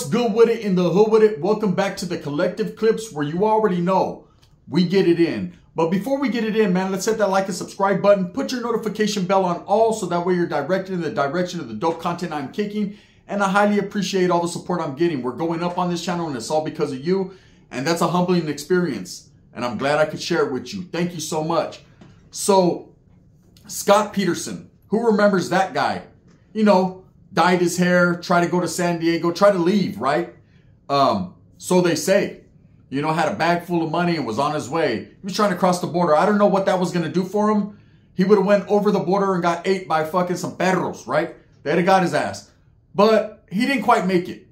good with it in the hood with it? Welcome back to the Collective Clips, where you already know we get it in. But before we get it in, man, let's hit that like and subscribe button. Put your notification bell on all so that way you're directed in the direction of the dope content I'm kicking. And I highly appreciate all the support I'm getting. We're going up on this channel and it's all because of you. And that's a humbling experience. And I'm glad I could share it with you. Thank you so much. So, Scott Peterson, who remembers that guy? You know, dyed his hair, tried to go to San Diego, tried to leave, right? So they say, you know, had a bag full of money and was on his way. He was trying to cross the border. I don't know what that was going to do for him. He would have went over the border and got ate by fucking some perros, right? They'd have got his ass. But he didn't quite make it.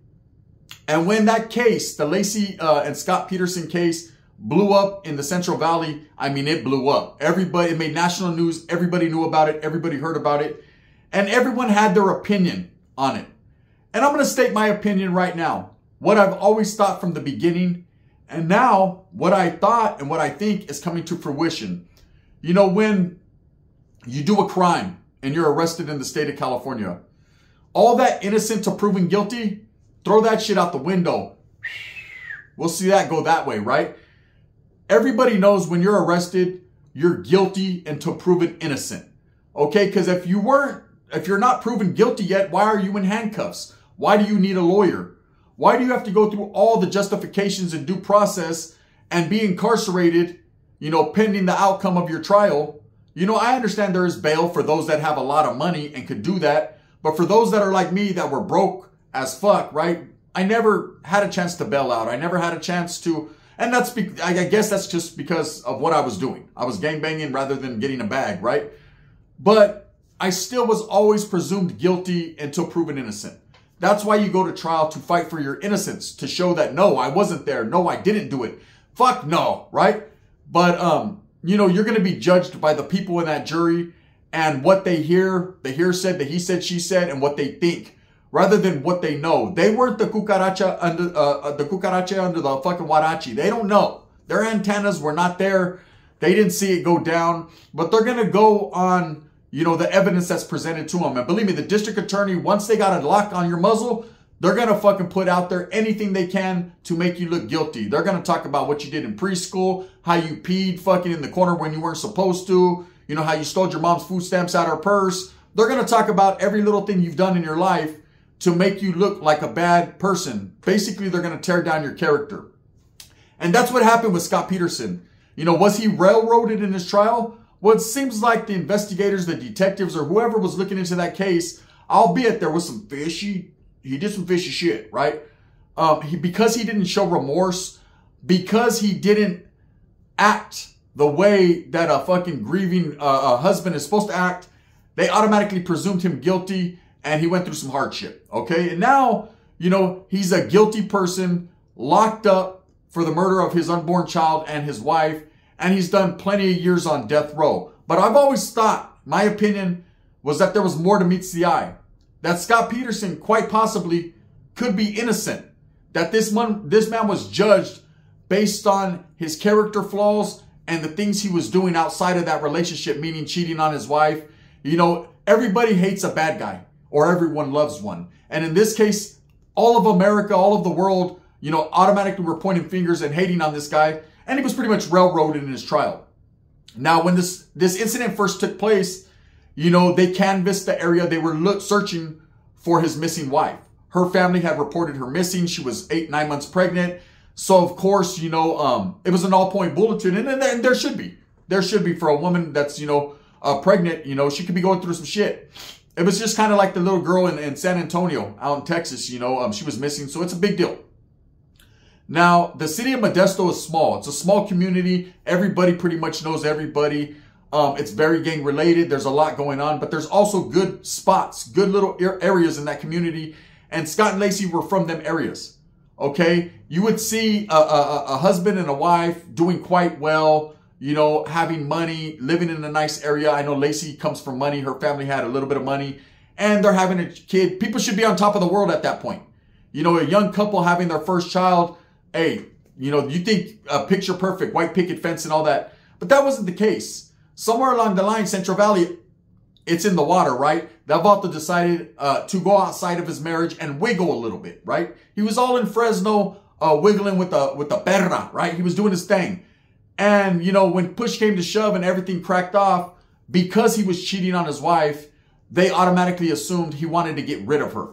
And when that case, the Laci and Scott Peterson case, blew up in the Central Valley, I mean, it blew up. Everybody, it made national news. Everybody knew about it. Everybody heard about it. And everyone had their opinion on it. And I'm going to state my opinion right now. What I've always thought from the beginning. And now what I thought and what I think is coming to fruition. You know, when you do a crime and you're arrested in the state of California, all that innocent to proven guilty, throw that shit out the window. We'll see that go that way, right? Everybody knows when you're arrested, you're guilty until proven innocent. Okay, because if you're not proven guilty yet, why are you in handcuffs? Why do you need a lawyer? Why do you have to go through all the justifications and due process and be incarcerated, you know, pending the outcome of your trial? You know, I understand there is bail for those that have a lot of money and could do that. But for those that are like me, that were broke as fuck, right? I never had a chance to bail out. I never had a chance to, and I guess that's just because of what I was doing. I was gangbanging rather than getting a bag, right? But I still was always presumed guilty until proven innocent. That's why you go to trial, to fight for your innocence, to show that, no, I wasn't there. No, I didn't do it. Fuck no, right? But, you know, you're going to be judged by the people in that jury and what they hear, the hearsay, the he said, she said, and what they think, rather than what they know. They weren't the cucaracha under the fucking huarache. They don't know. Their antennas were not there. They didn't see it go down, but they're going to go on, you know, the evidence that's presented to them. And believe me, the district attorney, once they got a lock on your muzzle, they're going to fucking put out there anything they can to make you look guilty. They're going to talk about what you did in preschool, how you peed fucking in the corner when you weren't supposed to, you know, how you stole your mom's food stamps out of her purse. They're going to talk about every little thing you've done in your life to make you look like a bad person. Basically, they're going to tear down your character. And that's what happened with Scott Peterson. You know, was he railroaded in his trial? Well, it seems like the investigators, the detectives, or whoever was looking into that case, albeit there was some he did some fishy shit, right? Because he didn't show remorse, because he didn't act the way that a fucking grieving husband is supposed to act, they automatically presumed him guilty, and he went through some hardship, okay? And now, you know, he's a guilty person locked up for the murder of his unborn child and his wife, and he's done plenty of years on death row. But I've always thought, my opinion was that there was more to meets the eye. That Scott Peterson quite possibly could be innocent. That this man was judged based on his character flaws and the things he was doing outside of that relationship, meaning cheating on his wife. You know, everybody hates a bad guy, or everyone loves one. And in this case, all of America, all of the world, you know, automatically were pointing fingers and hating on this guy. And he was pretty much railroaded in his trial. Now, when this incident first took place, you know, they canvassed the area. They were searching for his missing wife. Her family had reported her missing. She was 9 months pregnant. So, of course, you know, it was an all-point bulletin. And there should be. There should be for a woman that's, you know, pregnant. You know, she could be going through some shit. It was just kind of like the little girl in San Antonio out in Texas. You know, she was missing. So it's a big deal. Now, the city of Modesto is small. It's a small community. Everybody pretty much knows everybody. It's very gang related. There's a lot going on, but there's also good spots, good little areas in that community. And Scott and Laci were from them areas. Okay. You would see a husband and a wife doing quite well, you know, having money, living in a nice area. I know Laci comes from money. Her family had a little bit of money and they're having a kid. People should be on top of the world at that point. You know, a young couple having their first child. Hey, you know, you think picture perfect, white picket fence and all that. But that wasn't the case. Somewhere along the line, Central Valley, it's in the water, right? that Vato decided to go outside of his marriage and wiggle a little bit, right? He was all in Fresno, wiggling with the perra, right? He was doing his thing. And, you know, when push came to shove and everything cracked off, because he was cheating on his wife, they automatically assumed he wanted to get rid of her.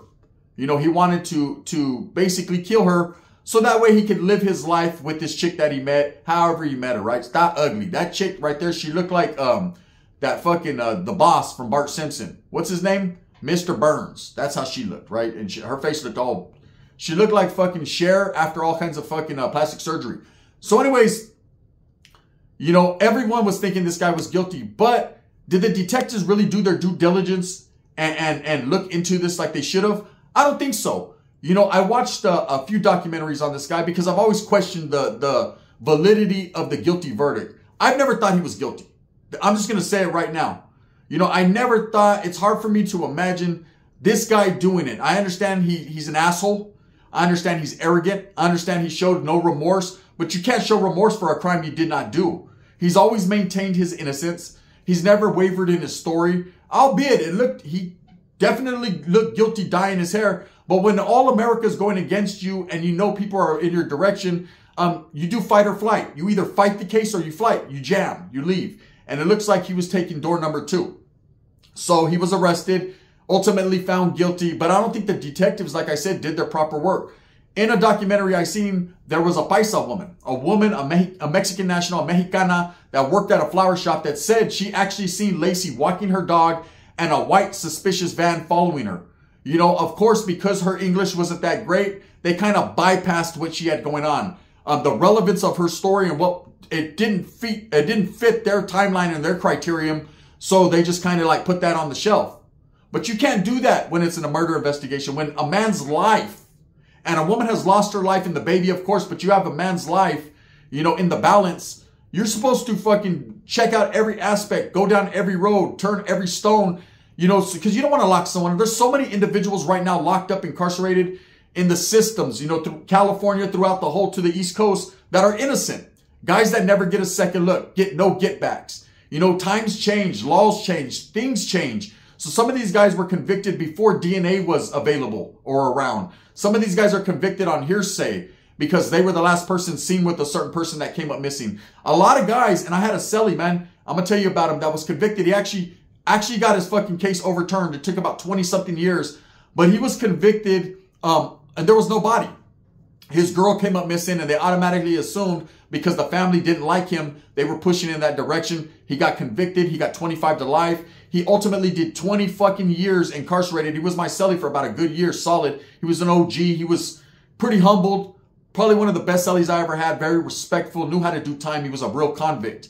You know, he wanted to basically kill her so that way he could live his life with this chick that he met, however he met her, right? It's not ugly. That chick right there, she looked like that fucking, the boss from Bart Simpson. What's his name? Mr. Burns. That's how she looked, right? And her face looked all, she looked like fucking Cher after all kinds of fucking plastic surgery. So anyways, you know, everyone was thinking this guy was guilty, but did the detectives really do their due diligence and look into this like they should have? I don't think so. You know, I watched a few documentaries on this guy because I've always questioned the validity of the guilty verdict. I've never thought he was guilty. I'm just going to say it right now. You know, I never thought, it's hard for me to imagine this guy doing it. I understand he's an asshole. I understand he's arrogant. I understand he showed no remorse, but you can't show remorse for a crime you did not do. He's always maintained his innocence. He's never wavered in his story, albeit he definitely looked guilty dyeing his hair. But when all America's going against you and you know people are in your direction, you do fight or flight. You either fight the case or you flight. You jam, you leave. And it looks like he was taking door number 2. So he was arrested, ultimately found guilty. But I don't think the detectives, like I said, did their proper work. In a documentary I seen, there was a paisa woman, a Mexican national, a Mexicana that worked at a flower shop that said she actually seen Laci walking her dog and a white suspicious van following her. You know, of course, because her English wasn't that great, they kind of bypassed what she had going on. The relevance of her story and what it didn't fit their timeline and their criterion. So they just kind of like put that on the shelf. But you can't do that when it's in a murder investigation. When a man's life, and a woman has lost her life and the baby, of course, but you have a man's life, you know, in the balance, you're supposed to fucking check out every aspect, go down every road, turn every stone, you know, because you don't want to lock someone. There's so many individuals right now locked up, incarcerated in the systems, you know, through California, throughout the whole to the East Coast that are innocent. Guys that never get a second look, get no get backs. You know, times change, laws change, things change. So some of these guys were convicted before DNA was available or around. Some of these guys are convicted on hearsay because they were the last person seen with a certain person that came up missing. A lot of guys, and I had a celly, man, I'm going to tell you about him, that was convicted. He actually got his fucking case overturned. It took about 20-something years, but he was convicted and there was no body. His girl came up missing and they automatically assumed because the family didn't like him, they were pushing in that direction. He got convicted. He got 25 to life. He ultimately did 20 fucking years incarcerated. He was my celly for about a good year solid. He was an OG. He was pretty humbled. Probably one of the best cellies I ever had. Very respectful. Knew how to do time. He was a real convict.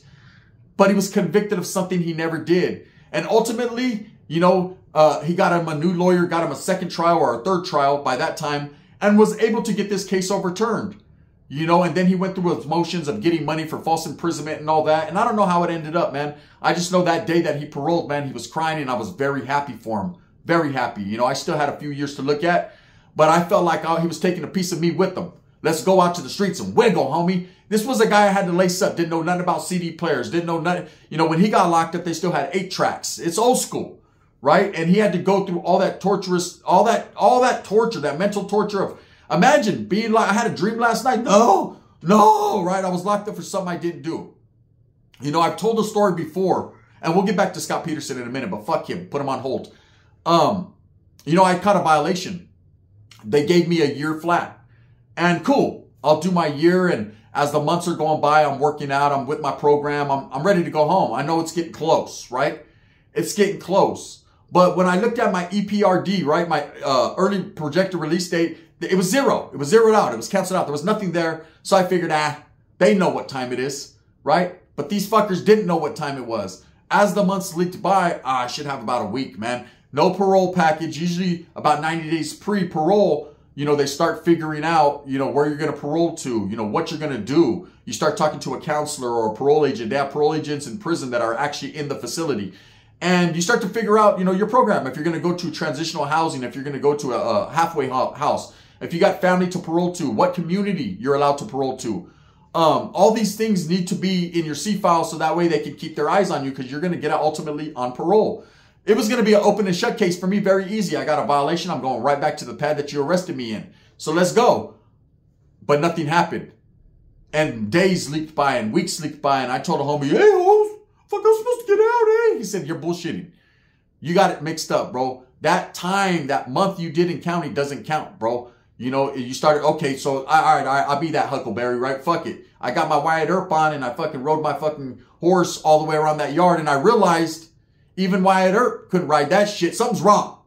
But he was convicted of something he never did. And ultimately, you know, he got him a new lawyer, got him a second trial or a third trial by that time, and was able to get this case overturned. You know, and then he went through his motions of getting money for false imprisonment and all that. And I don't know how it ended up, man. I just know that day that he paroled, man, he was crying and I was very happy for him. Very happy. You know, I still had a few years to look at, but I felt like he was taking a piece of me with him. Let's go out to the streets and wiggle, homie. This was a guy I had to lace up. Didn't know nothing about CD players. Didn't know nothing. You know, when he got locked up, they still had 8 tracks. It's old school, right? And he had to go through all that torturous, all that torture, that mental torture of, imagine being like, I had a dream last night. No, right? I was locked up for something I didn't do. You know, I've told the story before, and we'll get back to Scott Peterson in a minute, but fuck him. Put him on hold. You know, I caught a violation. They gave me a year flat. And cool, I'll do my year, and as the months are going by, I'm working out, I'm with my program, I'm ready to go home. I know it's getting close, right? It's getting close. But when I looked at my EPRD, right, my early projected release date, it was 0. It was zeroed out. It was canceled out. There was nothing there. So I figured, they know what time it is, right? But these fuckers didn't know what time it was. As the months leaked by, I should have about a week, man. No parole package. Usually about 90 days pre-parole, you know, they start figuring out, you know, where you're going to parole to, you know, what you're going to do. You start talking to a counselor or a parole agent. They have parole agents in prison that are actually in the facility. And you start to figure out, you know, your program. If you're going to go to transitional housing, if you're going to go to a halfway house, if you got family to parole to, what community you're allowed to parole to. All these things need to be in your C file so that way they can keep their eyes on you because you're going to get out ultimately on parole. It was going to be an open and shut case for me, very easy. I got a violation. I'm going right back to the pad that you arrested me in. So let's go. But nothing happened. And days leaked by and weeks leaked by. And I told a homie, hey, fuck, I'm supposed to get out, eh? He said, you're bullshitting. You got it mixed up, bro. That time, that month you did in county doesn't count, bro. You know, you started, okay, so, all right, I'll be that Huckleberry, right? Fuck it. I got my Wyatt Earp on and I fucking rode my fucking horse all the way around that yard. And I realized even Wyatt Earp couldn't ride that shit. Something's wrong,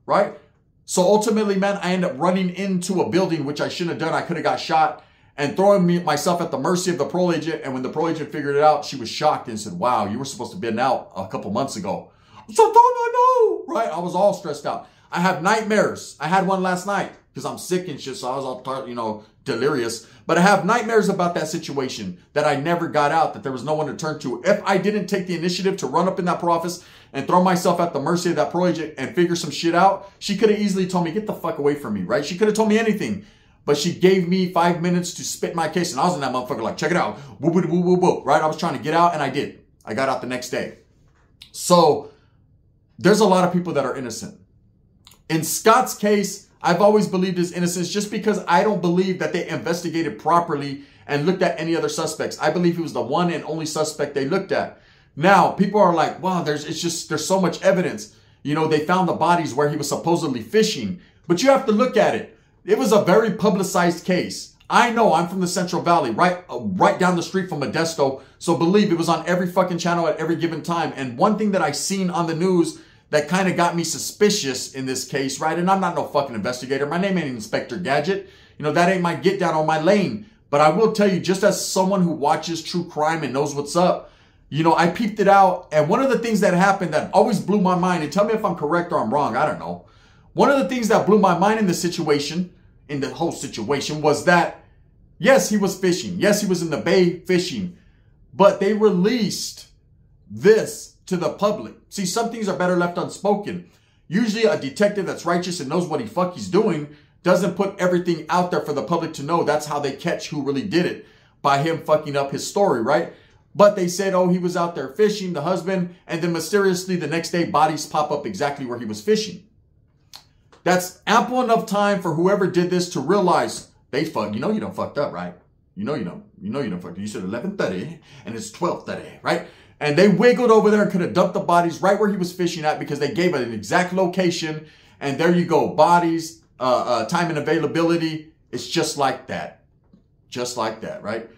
right? So ultimately, man, I ended up running into a building, which I shouldn't have done. I could have got shot, and throwing myself at the mercy of the parole agent. And when the parole agent figured it out, she was shocked and said, wow, you were supposed to have been out a couple months ago. So don't I know, right? I was all stressed out. I have nightmares. I had one last night because I'm sick and shit. So I was all, you know, delirious. But I have nightmares about that situation that I never got out, that there was no one to turn to. If I didn't take the initiative to run up in that parole office and throw myself at the mercy of that parole agent and figure some shit out, she could have easily told me, get the fuck away from me, right? She could have told me anything. But she gave me 5 minutes to spit my case. And I was in that motherfucker like, check it out. Woo, woo, woo, woo, woo, right? I was trying to get out and I did. I got out the next day. So there's a lot of people that are innocent. In Scott's case, I've always believed his innocence just because I don't believe that they investigated properly and looked at any other suspects. I believe he was the one and only suspect they looked at. Now, people are like, wow, there's so much evidence. You know, they found the bodies where he was supposedly fishing. But you have to look at it. It was a very publicized case. I know, I'm from the Central Valley, right down the street from Modesto. So believe it was on every fucking channel at every given time. And one thing that I seen on the news that kind of got me suspicious in this case, right? And I'm not no fucking investigator. My name ain't Inspector Gadget. You know, that ain't my get down on my lane. But I will tell you, just as someone who watches true crime and knows what's up, you know, I peeped it out. And one of the things that happened that always blew my mind, and tell me if I'm correct or I'm wrong, I don't know. One of the things that blew my mind in the whole situation was that, yes, he was fishing. Yes, he was in the bay fishing. But they released this to the public. See, some things are better left unspoken. Usually a detective that's righteous and knows what the fuck he's doing doesn't put everything out there for the public to know. That's how they catch who really did it, by him fucking up his story, right? But they said, oh, he was out there fishing, the husband, and then mysteriously the next day bodies pop up exactly where he was fishing. That's ample enough time for whoever did this to realize they fucked. You know you done fucked up, right? You know you done fucked up. You said 11:30 and it's 12:30, right? And they wiggled over there and could have dumped the bodies right where he was fishing at because they gave it an exact location. And there you go. Bodies, time and availability. It's just like that. Just like that, right?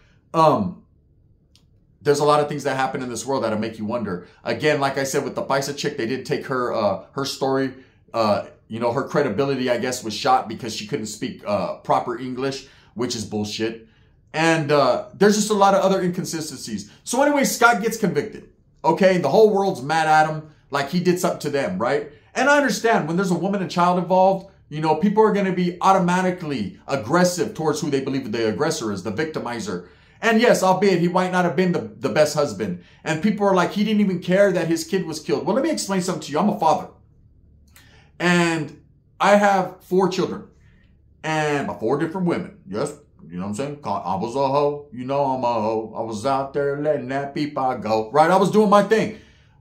There's a lot of things that happen in this world that'll make you wonder. Again, like I said, with the Paisa chick, they did take her, her story, you know, her credibility, I guess, was shot because she couldn't speak proper English, which is bullshit. And there's just a lot of other inconsistencies. So anyway, Scott gets convicted. Okay, the whole world's mad at him like he did something to them, right? And I understand when there's a woman and child involved, you know, people are going to be automatically aggressive towards who they believe the aggressor is, the victimizer. And yes, albeit he might not have been the best husband. And people are like, he didn't even care that his kid was killed. Well, let me explain something to you. I'm a father. And I have 4 children. And by 4 different women. Yes, you know what I'm saying? I was a hoe. You know I'm a hoe. I was out there letting that people go. Right? I was doing my thing.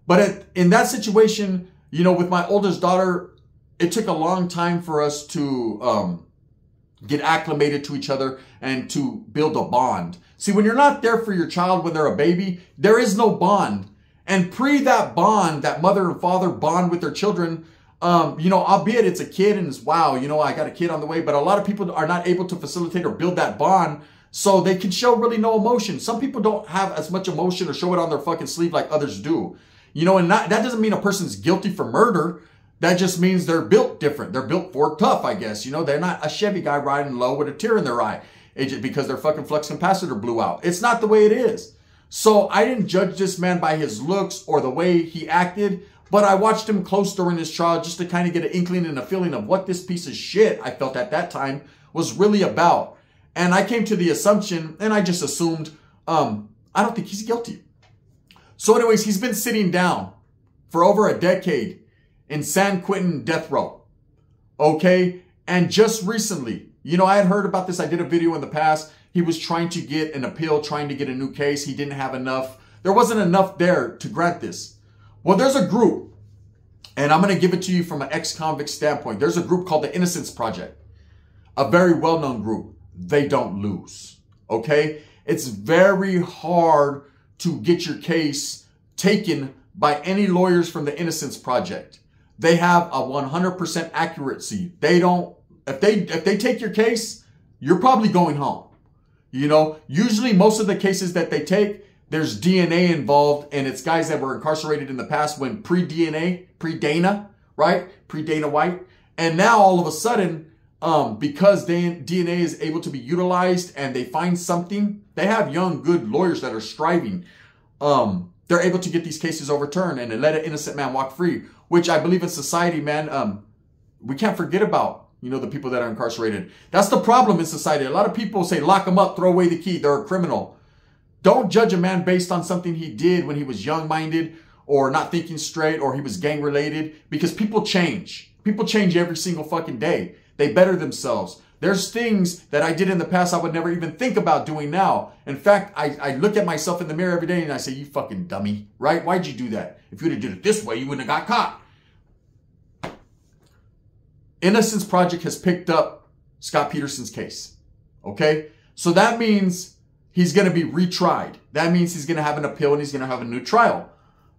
But in that situation, you know, with my oldest daughter, it took a long time for us to get acclimated to each other and to build a bond. See, when you're not there for your child when they're a baby, there is no bond. And pre that bond, that mother and father bond with their children, you know, albeit it's a kid and it's, wow, you know, I got a kid on the way, but a lot of people are not able to facilitate or build that bond so they can show really no emotion. Some people don't have as much emotion or show it on their fucking sleeve like others do. You know, and that doesn't mean a person's guilty for murder. That just means they're built different. They're built for tough, I guess. You know, they're not a Chevy guy riding low with a tear in their eye because their fucking flux capacitor blew out. It's not the way it is. So I didn't judge this man by his looks or the way he acted, but I watched him close during his trial just to kind of get an inkling and a feeling of what this piece of shit I felt at that time was really about. And I came to the assumption, and I just assumed, I don't think he's guilty. So anyways, he's been sitting down for over a decade in San Quentin death row. Okay? And just recently, you know, I had heard about this. I did a video in the past. He was trying to get an appeal, trying to get a new case. He didn't have enough. There wasn't enough there to grant this. Well, there's a group, And I'm going to give it to you from an ex-convict standpoint. There's a group called the Innocence Project, a very well-known group. They don't lose, okay? It's very hard to get your case taken by any lawyers from the Innocence Project. They have a 100% accuracy. They don't, if they take your case, you're probably going home. You know, usually most of the cases that they take, there's DNA involved, and it's guys that were incarcerated in the past when pre-Dana, right? Pre-Dana White. And now all of a sudden, because DNA is able to be utilized and they find something, they have young, good lawyers that are striving. They're able to get these cases overturned and let an innocent man walk free, which I believe in society, man, we can't forget about, you know, the people that are incarcerated. That's the problem in society. A lot of people say, lock them up, throw away the key. They're a criminal. Don't judge a man based on something he did when he was young-minded or not thinking straight or he was gang-related, because people change. People change every single fucking day. They better themselves. There's things that I did in the past I would never even think about doing now. In fact, I look at myself in the mirror every day and I say, you fucking dummy, right? Why'd you do that? If you would have did it this way, you wouldn't have got caught. Innocence Project has picked up Scott Peterson's case, okay? So that means he's going to be retried. That means he's going to have an appeal and he's going to have a new trial.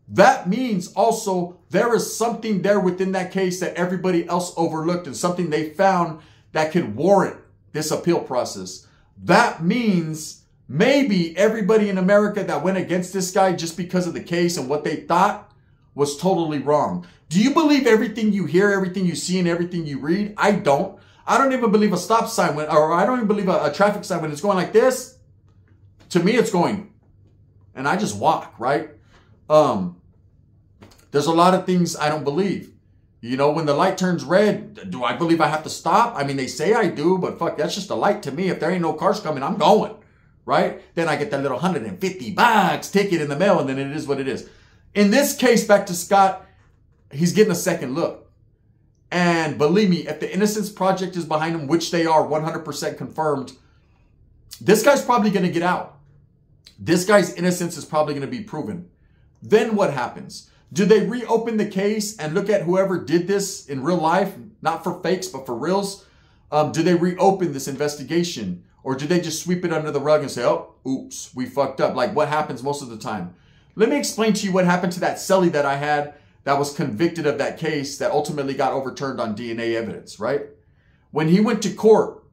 That means also there is something there within that case that everybody else overlooked and something they found that could warrant this appeal process. That means maybe everybody in America that went against this guy just because of the case and what they thought was totally wrong. Do you believe everything you hear, everything you see, and everything you read? I don't. I don't even believe a stop sign or I don't even believe a traffic sign when it's going like this. To me, it's going, and I just walk, right? There's a lot of things I don't believe. You know, when the light turns red, do I believe I have to stop? I mean, they say I do, but fuck, that's just a light to me. If there ain't no cars coming, I'm going, right? Then I get that little $150 ticket in the mail, and then it is what it is. In this case, back to Scott, he's getting a second look. And believe me, if the Innocence Project is behind him, which they are 100% confirmed, this guy's probably going to get out. This guy's innocence is probably going to be proven. Then what happens? Do they reopen the case and look at whoever did this in real life, not for fakes, but for reals? Do they reopen this investigation? Or do they just sweep it under the rug and say, oh, oops, we fucked up? Like what happens most of the time? Let me explain to you what happened to that cellie that I had that was convicted of that case that ultimately got overturned on DNA evidence, right? When he went to court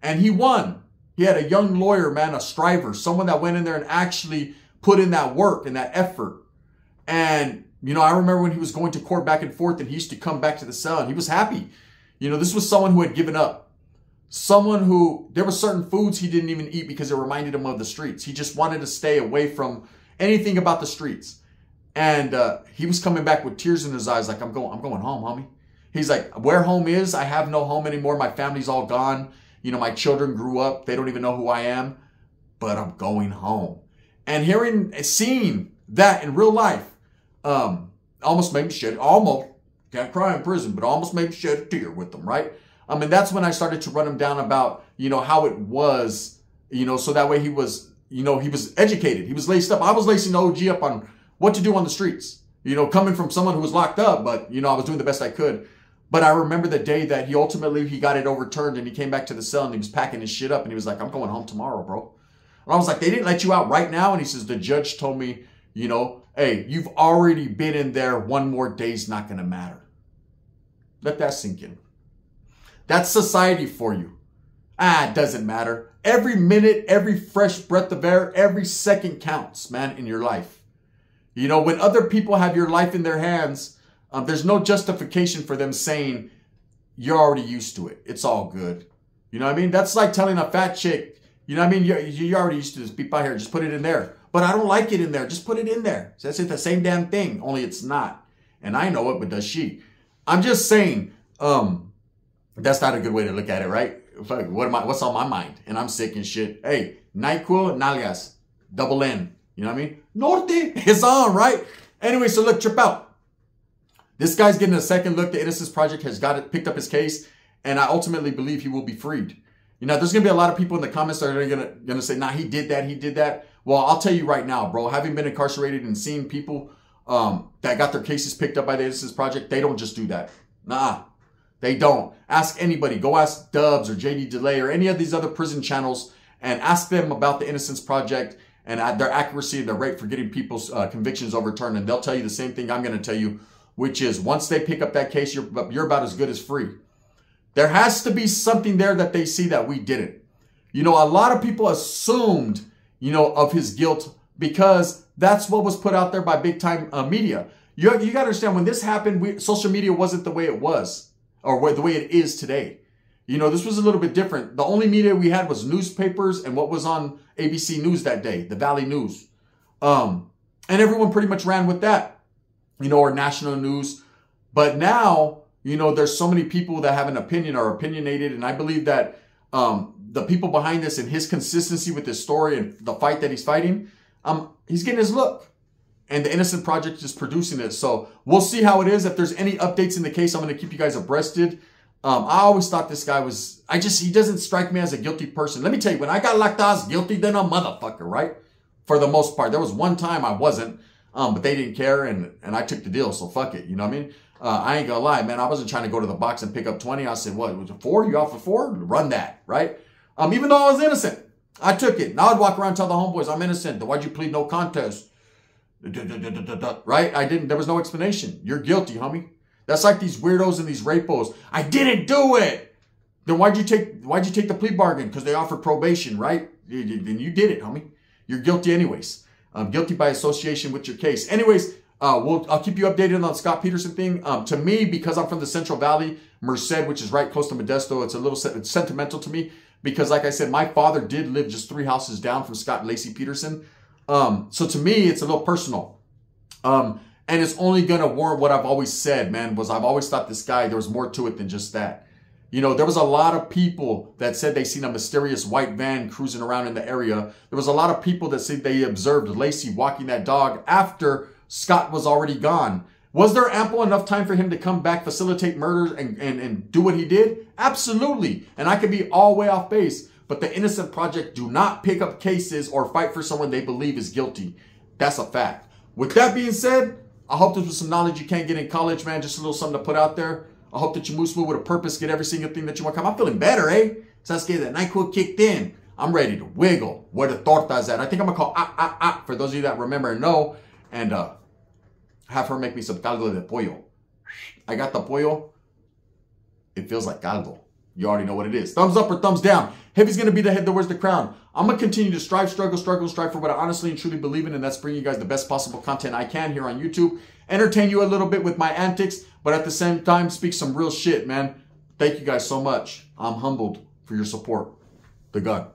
and he won, he had a young lawyer, man, a striver, someone that went in there and actually put in that work and that effort. And you know, I remember when he was going to court back and forth and he used to come back to the cell and he was happy. You know, this was someone who had given up. Someone who, there were certain foods he didn't even eat because it reminded him of the streets. He just wanted to stay away from anything about the streets. And he was coming back with tears in his eyes like, I'm going home, homie. He's like, where home is, I have no home anymore. My family's all gone. You know, my children grew up. They don't even know who I am. But I'm going home. And seeing that in real life, almost made me shed, almost, can't cry in prison, but almost made me shed a tear with them, right? And that's when I started to run him down about, you know, how it was, you know, so that way he was, you know, he was educated. He was laced up. I was lacing the OG up on what to do on the streets, you know, coming from someone who was locked up, but, you know, I was doing the best I could. But I remember the day that he got it overturned and he came back to the cell and he was packing his shit up and he was like, I'm going home tomorrow, bro. And I was like, they didn't let you out right now? And he says, the judge told me, you know, hey, you've already been in there. One more day's not going to matter. Let that sink in. That's society for you. It doesn't matter. Every minute, every fresh breath of air, every second counts, man, in your life. You know, when other people have your life in their hands, there's no justification for them saying, you're already used to it. It's all good. You know what I mean? That's like telling a fat chick, you know what I mean? You're already used to this. Beep out here. Just put it in there. But I don't like it in there. Just put it in there. So that's the same damn thing, only it's not. And I know it, but does she? I'm just saying, that's not a good way to look at it, right? What's on my mind? And I'm sick and shit. Hey, NyQuil, nalgas, double N. You know what I mean? Norte, it's on, right? Anyway, so look, trip out. This guy's getting a second look. The Innocence Project has picked up his case, and I ultimately believe he will be freed. You know, there's going to be a lot of people in the comments that are going to say, nah, he did that. Well, I'll tell you right now, bro, having been incarcerated and seeing people that got their cases picked up by the Innocence Project, they don't just do that. Nah, they don't. Ask anybody. Go ask Dubs or JD Delay or any of these other prison channels and ask them about the Innocence Project and their accuracy and their rate for getting people's convictions overturned. And they'll tell you the same thing I'm going to tell you, which is once they pick up that case, you're about as good as free. There has to be something there that they see that we didn't. You know, a lot of people assumed, you know, of his guilt because that's what was put out there by big time media. You got to understand, when this happened, social media wasn't the way it was or the way it is today. You know, this was a little bit different. The only media we had was newspapers and what was on ABC News that day, the Valley News. And everyone pretty much ran with that, you know, or national news. But now, you know, there's so many people that have an opinion or opinionated. And I believe that the people behind this and his consistency with his story and the fight that he's fighting, he's getting his look. And the Innocent Project is producing it. So we'll see how it is. If there's any updates in the case, I'm going to keep you guys abreasted. I always thought this guy was, he doesn't strike me as a guilty person. Let me tell you, when I got locked, I was guilty than a motherfucker, right? For the most part. There was one time I wasn't, but they didn't care and I took the deal. So fuck it. You know what I mean? I ain't gonna lie, man. I wasn't trying to go to the box and pick up 20. I said, what, was it 4? You out for 4? Run that, right? Even though I was innocent, I took it. Now I'd walk around and tell the homeboys, I'm innocent. Why'd you plead no contest? Right? There was no explanation. You're guilty, homie. That's like these weirdos and these rapos. I didn't do it. Then why'd you take the plea bargain? Because they offered probation, right? Then you did it, homie. You're guilty anyways. Guilty by association with your case. Anyways, I'll keep you updated on the Scott Peterson thing. To me, because I'm from the Central Valley, Merced, which is right close to Modesto, it's sentimental to me. Because like I said, my father did live just 3 houses down from Scott and Lacey Peterson. So to me, it's a little personal. And it's only going to warrant what I've always said, man, was I've always thought this guy, there was more to it than just that. You know, there was a lot of people that said they seen a mysterious white van cruising around in the area. There was a lot of people that said they observed Lacey walking that dog after Scott was already gone. Was there ample enough time for him to come back, facilitate murders, and do what he did? Absolutely. And I could be all way off base. But the Innocent Project do not pick up cases or fight for someone they believe is guilty. That's a fact. With that being said, I hope this was some knowledge you can't get in college, man. Just a little something to put out there. I hope that you move smooth with a purpose, get every single thing that you want. I'm feeling better, eh? Sasuke, that NyQuil kicked in. I'm ready to wiggle. Where the torta's at. I think I'm going to call for those of you that remember and know. And have her make me some caldo de pollo. I got the pollo. It feels like caldo. You already know what it is. Thumbs up or thumbs down. Heavy's going to be the head that wears the crown. I'm going to continue to strive, struggle for what I honestly and truly believe in, and that's bringing you guys the best possible content I can here on YouTube. Entertain you a little bit with my antics, but at the same time, speak some real shit, man. Thank you guys so much. I'm humbled for your support. The gun.